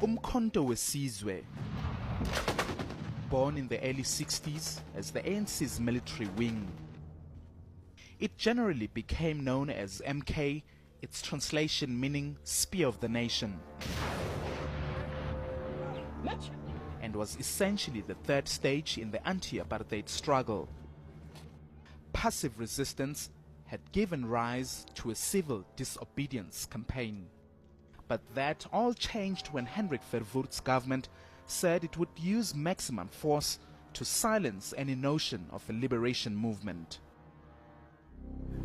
Umkhonto Wesizwe, born in the early 60s as the ANC's military wing. It generally became known as MK, its translation meaning Spear of the Nation, and was essentially the third stage in the anti-apartheid struggle. Passive resistance had given rise to a civil disobedience campaign. But that all changed when Hendrik Verwoerd's government said it would use maximum force to silence any notion of a liberation movement.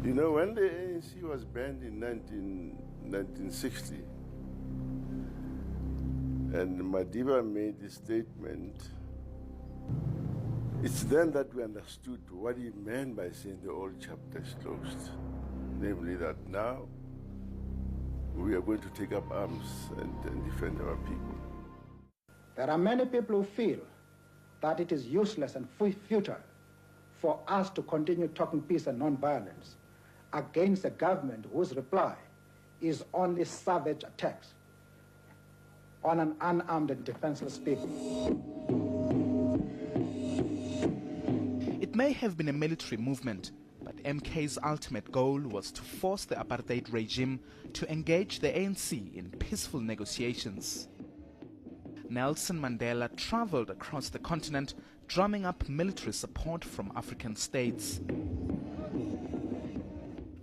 You know, when the ANC was banned in 1960, and Madiba made the statement, it's then that we understood what he meant by saying the old chapter is closed. Namely that now we are going to take up arms and defend our people. There are many people who feel that it is useless and futile for us to continue talking peace and non-violence against a government whose reply is only savage attacks on an unarmed and defenseless people. It may have been a military movement, but MK's ultimate goal was to force the apartheid regime to engage the ANC in peaceful negotiations. Nelson Mandela traveled across the continent, drumming up military support from African states.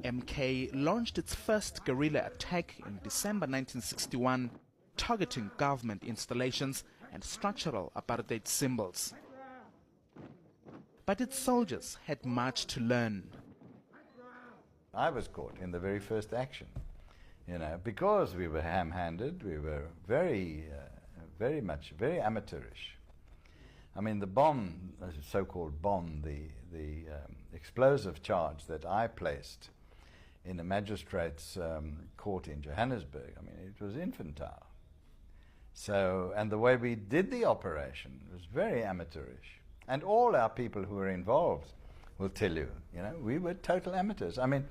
MK launched its first guerrilla attack in December 1961, targeting government installations and structural apartheid symbols. But its soldiers had much to learn. I was caught in the very first action, because we were ham-handed, we were very amateurish. I mean, the bomb, the so-called bomb, the explosive charge that I placed in a magistrate's court in Johannesburg, I mean, it was infantile. So, and the way we did the operation was very amateurish. And all our people who were involved will tell you, we were total amateurs. I mean,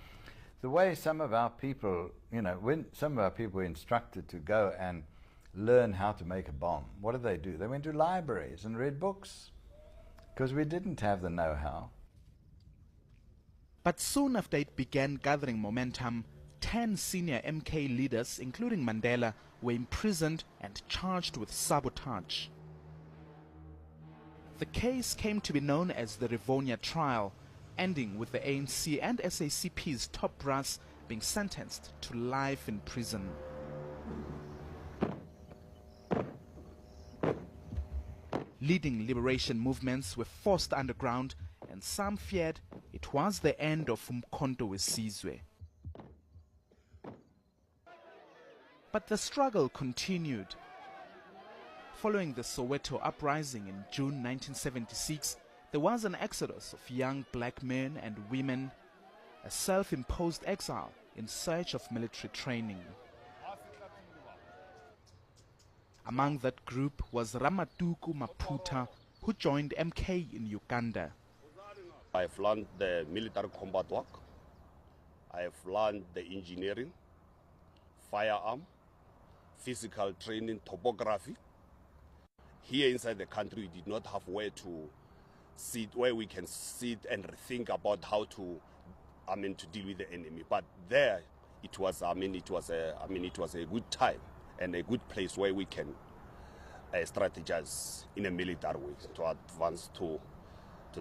the way some of our people, when some of our people were instructed to go and learn how to make a bomb, what did they do? They went to libraries and read books, because we didn't have the know-how. But soon after it began gathering momentum, 10 senior MK leaders, including Mandela, were imprisoned and charged with sabotage. The case came to be known as the Rivonia trial, ending with the ANC and SACP's top brass being sentenced to life in prison. Leading liberation movements were forced underground, and some feared it was the end of Umkhonto Wesizwe. But the struggle continued. Following the Soweto uprising in June 1976, there was an exodus of young black men and women, a self-imposed exile in search of military training. Among that group was Ramatuku Maputa, who joined MK in Uganda. I have learned the military combat work. I have learned the engineering, firearm, physical training, topography. Here inside the country, we did not have where to sit, where we can sit and think about how to, to deal with the enemy. But there, it was a good time and a good place where we can strategize in a military way to advance to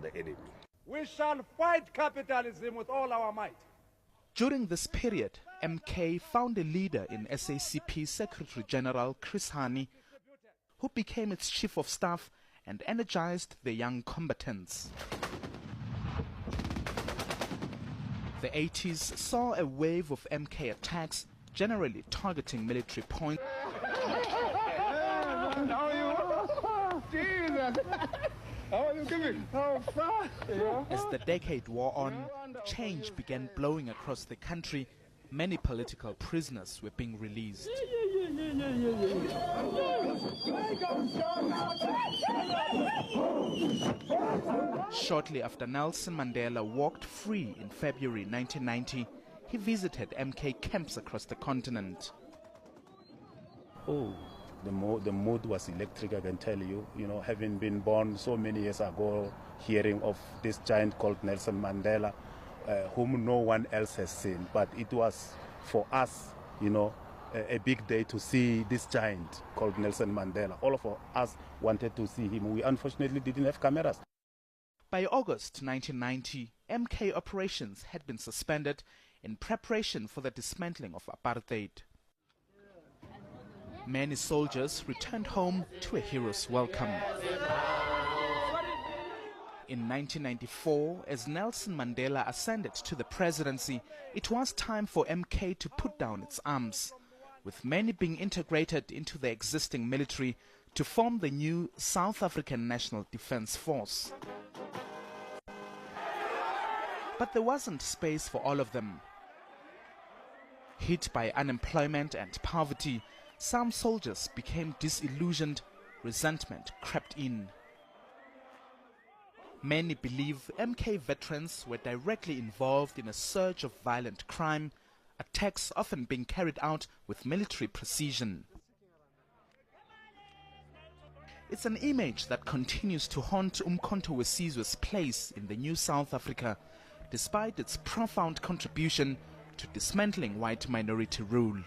the enemy. We shall fight capitalism with all our might. During this period, MK found a leader in SACP Secretary General Chris Hani, who became its chief of staff and energized the young combatants. The 80s saw a wave of MK attacks, generally targeting military points. As the decade wore on, change began blowing across the country. Many political prisoners were being released. Shortly after Nelson Mandela walked free in February 1990, he visited MK camps across the continent. Oh, the mood was electric, I can tell you. You know, having been born so many years ago, hearing of this giant called Nelson Mandela, whom no one else has seen. But it was, for us, you know, a big day to see this giant called Nelson Mandela. All of us wanted to see him. We unfortunately didn't have cameras. By August 1990, MK operations had been suspended in preparation for the dismantling of apartheid. Many soldiers returned home to a hero's welcome. In 1994, as Nelson Mandela ascended to the presidency, it was time for MK to put down its arms, with many being integrated into the existing military to form the new South African National Defence Force. But there wasn't space for all of them. Hit by unemployment and poverty, some soldiers became disillusioned, resentment crept in. Many believe MK veterans were directly involved in a surge of violent crime, attacks often being carried out with military precision. It's an image that continues to haunt Umkhonto weSizwe's place in the new South Africa, despite its profound contribution to dismantling white minority rule.